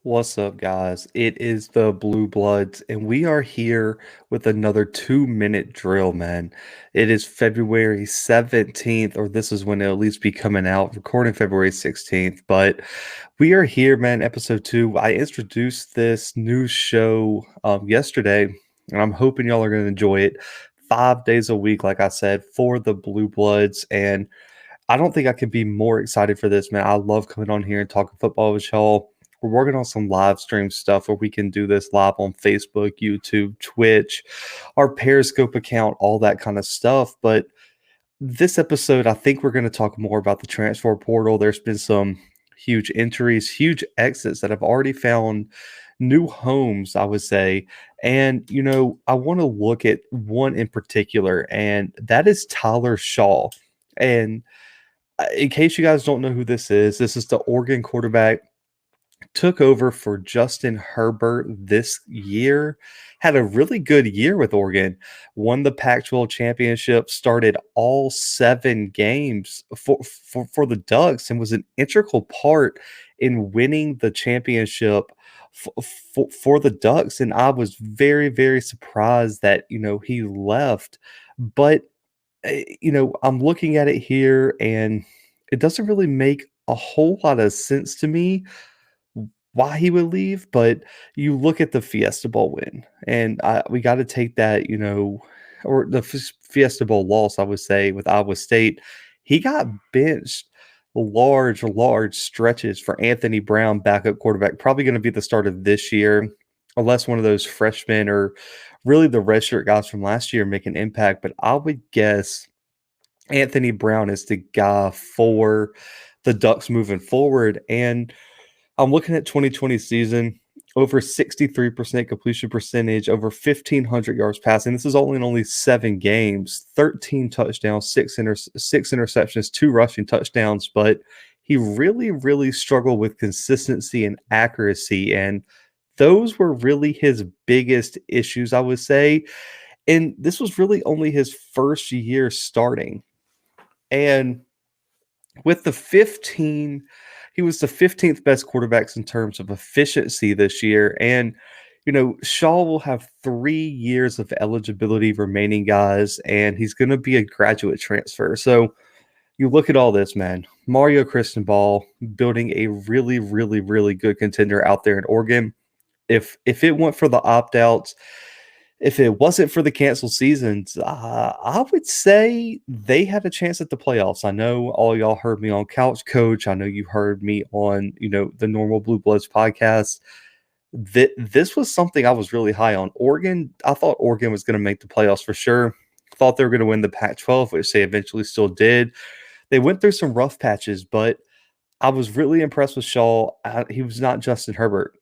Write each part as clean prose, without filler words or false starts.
What's up, guys? It is the Bluebloods, and we are here with another 2-minute drill, man. It is February 17th, or this is when it'll at least be coming out, recording February 16th. But we are here, man, episode 2. I introduced this new show yesterday, and I'm hoping y'all are going to enjoy it. 5 days a week, like I said, for the Bluebloods, and I don't think I could be more excited for this, man. I love coming on here and talking football with y'all. We're working on some live stream stuff where we can do this live on Facebook, YouTube, Twitch, our Periscope account, all that kind of stuff. But this episode, I think we're going to talk more about the transfer portal. There's been some huge entries, huge exits that have already found new homes, I would say. And, I want to look at one in particular, and that is Tyler Shough. And in case you guys don't know who this is the Oregon quarterback. Took over for Justin Herbert this year. Had a really good year with Oregon. Won the Pac-12 championship. Started all 7 games for the Ducks and was an integral part in winning the championship for the Ducks. And I was very, very surprised that he left. But I'm looking at it here and it doesn't really make a whole lot of sense to me why he would leave, but you look at the Fiesta Bowl win, and we got to take that, or the Fiesta Bowl loss, I would say, with Iowa State. He got benched large stretches for Anthony Brown, backup quarterback, probably going to be the start of this year, unless one of those freshmen or really the redshirt guys from last year make an impact. But I would guess Anthony Brown is the guy for the Ducks moving forward. And I'm looking at 2020 season, over 63% completion percentage, over 1,500 yards passing. This is only 7 games, 13 touchdowns, 6 interceptions, 2 rushing touchdowns. But he really, really struggled with consistency and accuracy. And those were really his biggest issues, I would say. And this was really only his first year starting. And with the 15, he was the 15th best quarterbacks in terms of efficiency this year. And, Shough will have 3 years of eligibility remaining, guys, and he's going to be a graduate transfer. So you look at all this, man. Mario Cristobal building a really, really, really good contender out there in Oregon. If it went for the opt-outs, if it wasn't for the canceled seasons, I would say they had a chance at the playoffs. I know all y'all heard me on Couch Coach. I know you heard me on, the normal Blue Bloods podcast. This was something I was really high on. Oregon, I thought Oregon was going to make the playoffs for sure. Thought they were going to win the Pac-12, which they eventually still did. They went through some rough patches, but I was really impressed with Shough. He was not Justin Herbert.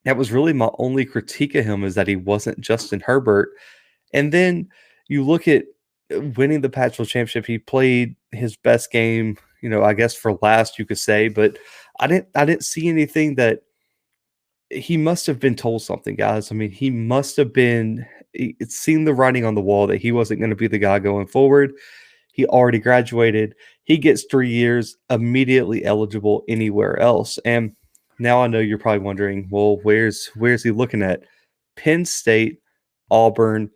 That was really my only critique of him, is that he wasn't Justin Herbert. And then you look at winning the Pac-12 championship. He played his best game, I guess for last, you could say, but I didn't see anything that he must have been told something, guys. I mean, he must have been it's seen the writing on the wall that he wasn't going to be the guy going forward. He already graduated. He gets 3 years, immediately eligible anywhere else. And now I know you're probably wondering, well, where's he looking at? Penn State, Auburn,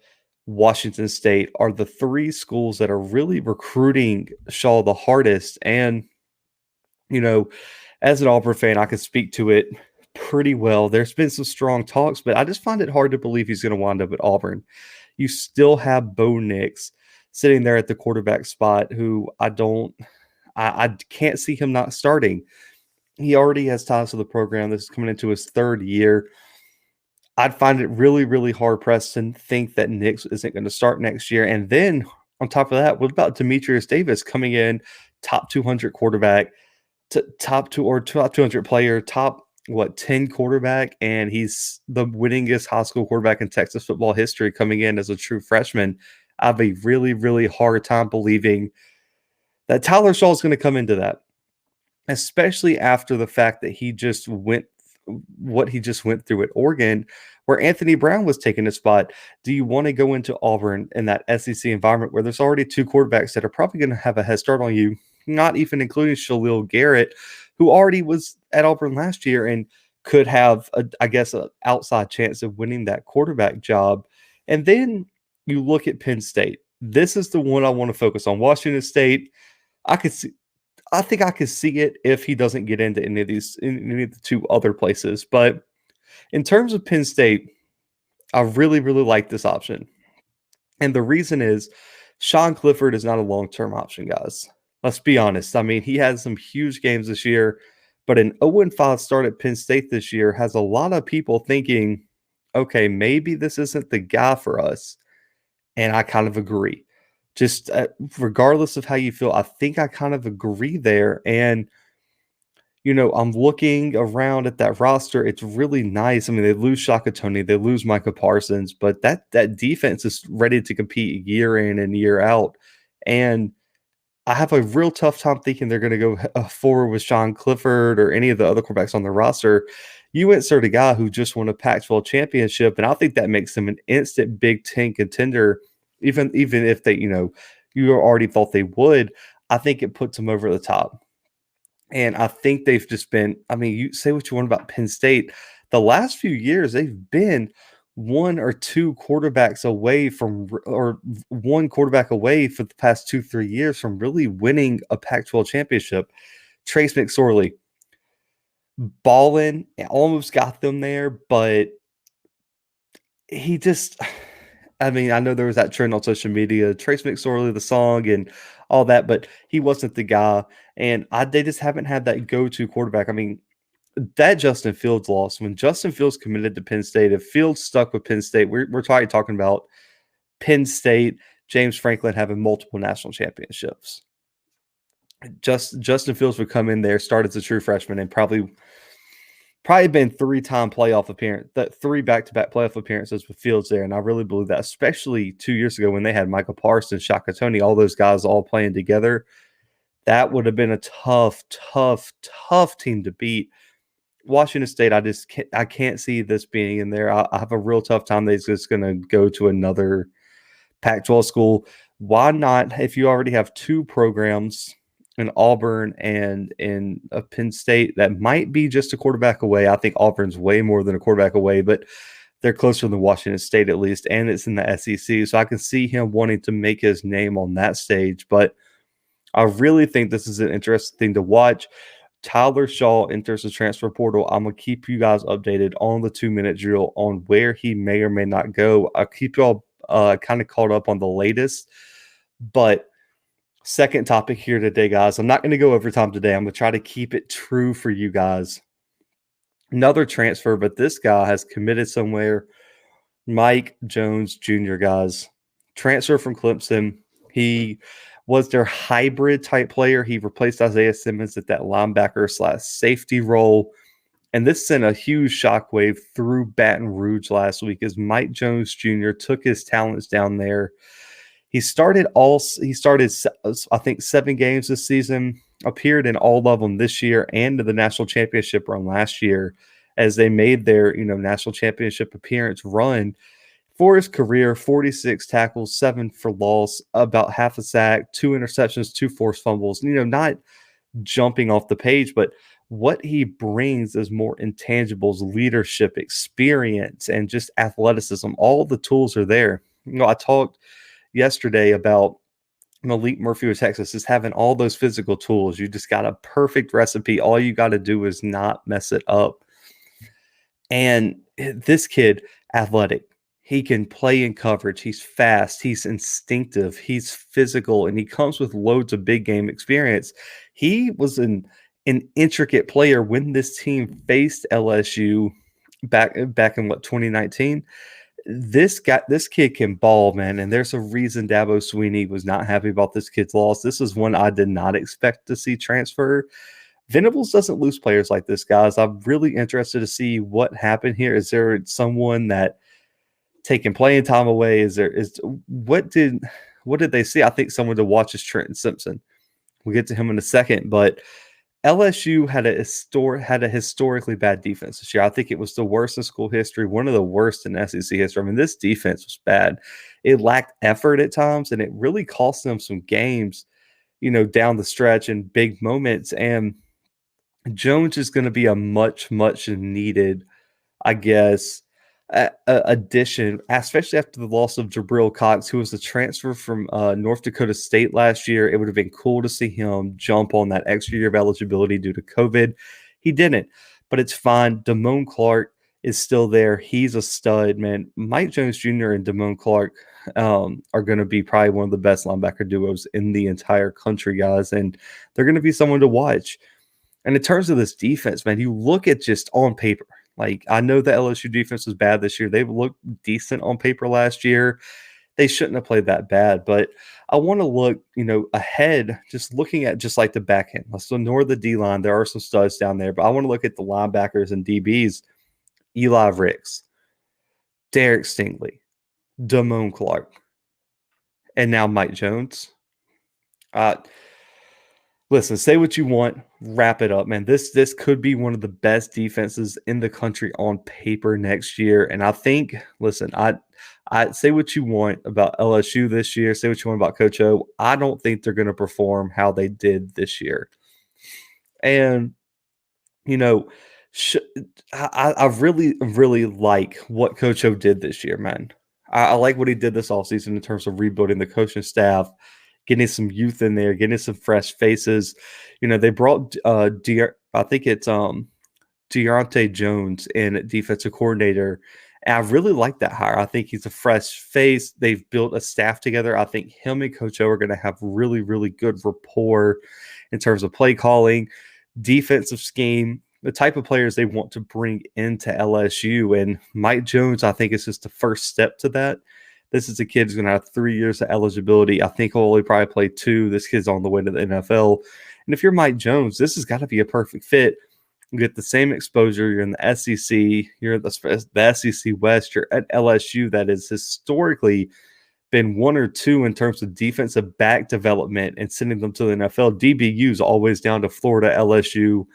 Washington State are the 3 schools that are really recruiting Shough the hardest. And, as an Auburn fan, I can speak to it pretty well. There's been some strong talks, but I just find it hard to believe he's going to wind up at Auburn. You still have Bo Nix sitting there at the quarterback spot, who I can't see him not starting. He already has ties to the program. This is coming into his 3rd year. I'd find it really, really hard pressed to think that Nix isn't going to start next year. And then on top of that, what about Demetrius Davis coming in, top 200 quarterback, top 200 player, top 10 quarterback, and he's the winningest high school quarterback in Texas football history coming in as a true freshman. I have a really, really hard time believing that Tyler Shough is going to come into that, especially after the fact that he just went through at Oregon, where Anthony Brown was taking a spot. Do you want to go into Auburn in that SEC environment where there's already 2 quarterbacks that are probably going to have a head start on you, not even including Shalil Garrett, who already was at Auburn last year and could have, I guess, an outside chance of winning that quarterback job. And then you look at Penn State. This is the one I want to focus on. Washington State, I could see. I think I could see it if he doesn't get into any of these, in any of the two other places. But in terms of Penn State, I really, really like this option. And the reason is Sean Clifford is not a long term option, guys. Let's be honest. I mean, he had some huge games this year, but an 0-5 start at Penn State this year has a lot of people thinking, okay, maybe this isn't the guy for us. And I kind of agree. Just regardless of how you feel, I think I kind of agree there. And I'm looking around at that roster. It's really nice. I mean, they lose Shaka Tony, they lose Micah Parsons, but that defense is ready to compete year in and year out. And I have a real tough time thinking they're going to go forward with Sean Clifford or any of the other quarterbacks on the roster. You insert a guy who just won a Pac-12 championship, and I think that makes him an instant Big Ten contender, even if they, you already thought they would. I think it puts them over the top. And I think they've just been, I mean, you say what you want about Penn State. The last few years, they've been one or two quarterbacks away from, or one quarterback away for the past 2-3 years from really winning a Pac-12 championship. Trace McSorley, balling, almost got them there, but he just, I mean, I know there was that trend on social media, Trace McSorley, the song and all that, but he wasn't the guy. And they just haven't had that go-to quarterback. I mean, that Justin Fields loss, when Justin Fields committed to Penn State, if Fields stuck with Penn State, we're talking about Penn State, James Franklin having multiple national championships. Justin Fields would come in there, start as a true freshman, and probably been three-time playoff appearance, that 3 back-to-back playoff appearances with Fields there, and I really believe that, especially 2 years ago when they had Michael Parsons, Shaka Tony, all those guys all playing together. That would have been a tough, tough, tough team to beat. Washington State, I can't see this being in there. I have a real tough time that he's just going to go to another Pac-12 school. Why not? If you already have 2 programs in Auburn and in Penn State that might be just a quarterback away. I think Auburn's way more than a quarterback away, but they're closer than Washington State at least, and it's in the SEC. So I can see him wanting to make his name on that stage. But I really think this is an interesting thing to watch. Tyler Shough enters the transfer portal. I'm going to keep you guys updated on the 2-minute drill on where he may or may not go. I'll keep you all kind of caught up on the latest. But second topic here today, guys. I'm not going to go overtime today. I'm going to try to keep it true for you guys. Another transfer, but this guy has committed somewhere. Mike Jones Jr., guys. Transfer from Clemson. He was their hybrid type player. He replaced Isaiah Simmons at that linebacker / safety role. And this sent a huge shockwave through Baton Rouge last week as Mike Jones Jr. took his talents down there. He started, I think, 7 games this season, appeared in all of them this year and to the national championship run last year as they made their, national championship appearance run. For his career, 46 tackles, 7 for loss, about half a sack, 2 interceptions, 2 forced fumbles. Not jumping off the page, but what he brings is more intangibles, leadership, experience, and just athleticism. All the tools are there. I talked yesterday about Malik Murphy of Texas is having all those physical tools. You just got a perfect recipe. All you got to do is not mess it up. And this kid, athletic. He can play in coverage. He's fast. He's instinctive. He's physical. And he comes with loads of big game experience. He was an intricate player when this team faced LSU back in 2019. This kid can ball, man, and there's a reason Dabo Swinney was not happy about this kid's loss. This is one I did not expect to see transfer. Venables doesn't lose players like this, guys. I'm really interested to see what happened here. Is there someone that taking playing time away? What did they see? I think someone to watch is Trenton Simpson. We'll get to him in a second, but LSU had a historically bad defense this year. I think it was the worst in school history, one of the worst in SEC history. I mean, this defense was bad. It lacked effort at times, and it really cost them some games, down the stretch and big moments. And Jones is going to be a much needed, I guess, addition, especially after the loss of Jabril Cox, who was a transfer from North Dakota State last year. It would have been cool to see him jump on that extra year of eligibility due to COVID. He didn't, but it's fine. Damone Clark is still there. He's a stud, man. Mike Jones Jr. and Damone Clark are going to be probably one of the best linebacker duos in the entire country, guys, and they're going to be someone to watch. And in terms of this defense, man, you look at just on paper. Like, I know the LSU defense was bad this year. They looked decent on paper last year. They shouldn't have played that bad, but I want to look, ahead, just looking at just like the back end. Let's ignore the D line. There are some studs down there, but I want to look at the linebackers and DBs. Eli Ricks, Derek Stingley, Damone Clark, and now Mike Jones. Uh, Listen, say what you want, wrap it up, man. This could be one of the best defenses in the country on paper next year. And I think, listen, I say what you want about LSU this year, say what you want about Coach O. I don't think they're going to perform how they did this year. And you know, sh- I really like what Coach O did this year, man. I like what he did this offseason in terms of rebuilding the coaching staff, getting some youth in there, getting some fresh faces. They brought I think it's Deontay Jones in defensive coordinator. And I really like that hire. I think he's a fresh face. They've built a staff together. I think him and Coach O are going to have really good rapport in terms of play calling, defensive scheme, the type of players they want to bring into LSU. And Mike Jones, I think, is just the first step to that. This is a kid who's going to have 3 years of eligibility. I think he'll only probably play 2. This kid's on the way to the NFL. And if you're Mike Jones, this has got to be a perfect fit. You get the same exposure. You're in the SEC. You're at the SEC West. You're at LSU that has historically been 1 or 2 in terms of defensive back development and sending them to the NFL. DBU's always down to Florida, LSU.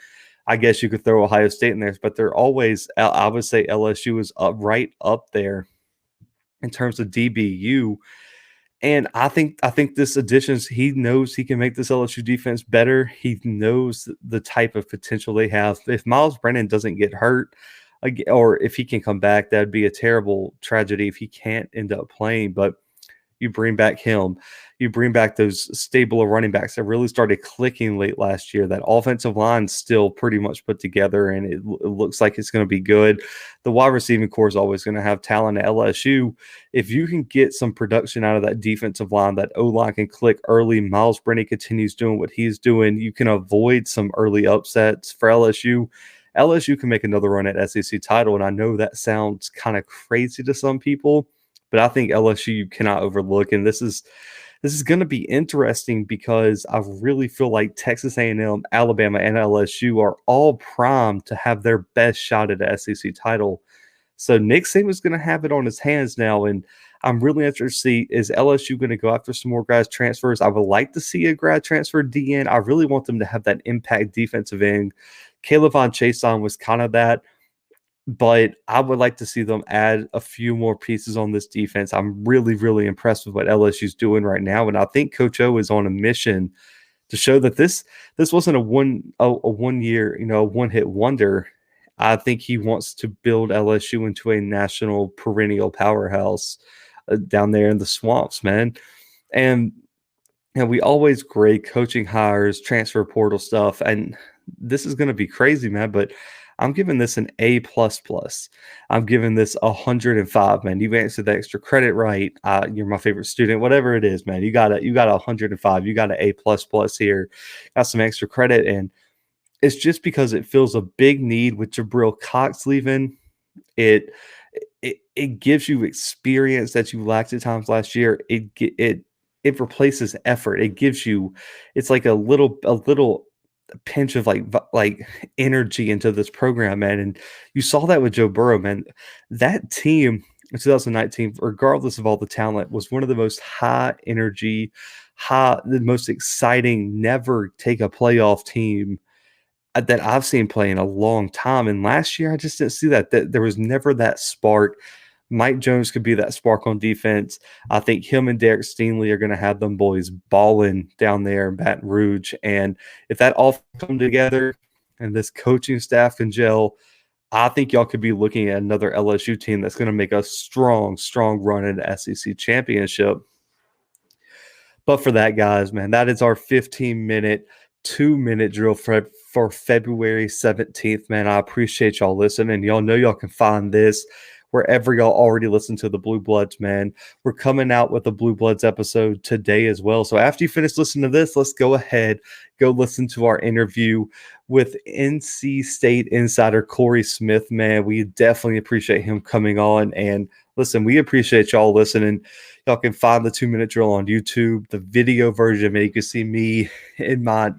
I guess you could throw Ohio State in there, but they're always, I would say LSU is right up there in terms of DBU. And I think this additions, he knows he can make this LSU defense better. He knows the type of potential they have. If Miles Brennan doesn't get hurt, or if he can come back, that'd be a terrible tragedy if he can't end up playing. But you bring back him. You bring back those stable of running backs that really started clicking late last year. That offensive line's still pretty much put together, and it looks like it's going to be good. The wide receiving core is always going to have talent at LSU. If you can get some production out of that defensive line, that O-line can click early, Miles Brennan continues doing what he's doing, you can avoid some early upsets for LSU. LSU can make another run at SEC title, and I know that sounds kind of crazy to some people, but I think LSU you cannot overlook, and this is going to be interesting because I really feel like Texas A&M, Alabama, and LSU are all primed to have their best shot at the SEC title. So Nick Saban's going to have it on his hands now, and I'm really interested to see, is LSU going to go after some more grad transfers? I would like to see a grad transfer DN. I really want them to have that impact defensive end. Caleb Von Chason was kind of that. But I would like to see them add a few more pieces on this defense. I'm really impressed with what LSU's doing right now, and I think Coach O is on a mission to show that this wasn't a one year, one hit wonder. I think he wants to build LSU into a national perennial powerhouse down there in the swamps, man. And we always grade coaching hires, transfer portal stuff, and this is going to be crazy, man. But I'm giving this an A++. I'm giving this 105, man. You've answered the extra credit right. You're my favorite student, whatever it is, man. You got a 105. You got an A++ here. Got some extra credit, and it's just because it fills a big need with Jabril Cox leaving. It gives you experience that you lacked at times last year. It replaces effort. It gives you, it's like a little pinch of like energy into this program, man. And you saw that with Joe Burrow, man. That team in 2019, regardless of all the talent, was one of the most high energy, the most exciting, never take a playoff team that I've seen play in a long time. And last year, I just didn't see that there was never that spark. Mike Jones could be that spark on defense. I think him and Derek Stingley are going to have them boys balling down there in Baton Rouge. And if that all come together, and this coaching staff can gel, I think y'all could be looking at another LSU team that's going to make a strong, strong run in the SEC championship. But for that, guys, man, that is our 15-minute, 2-minute drill for February 17th, man. I appreciate y'all listening. Y'all know y'all can find this wherever y'all already listen to the Blue Bloods, man. We're coming out with a Blue Bloods episode today as well. So after you finish listening to this, let's go ahead, go listen to our interview with NC State insider Corey Smith, man. We definitely appreciate him coming on. And listen, we appreciate y'all listening. Y'all can find the 2-minute drill on YouTube, the video version, man. You can see me in my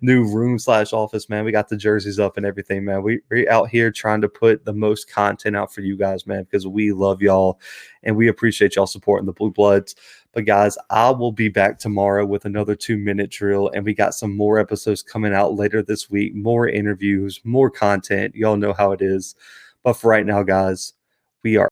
new room/office, man. We got the jerseys up and everything, man. We're out here trying to put the most content out for you guys, man, because we love y'all and we appreciate y'all supporting the Blue Bloods. But guys, I will be back tomorrow with another 2-minute drill, and we got some more episodes coming out later this week, more interviews, more content. Y'all know how it is. But for right now, guys, we are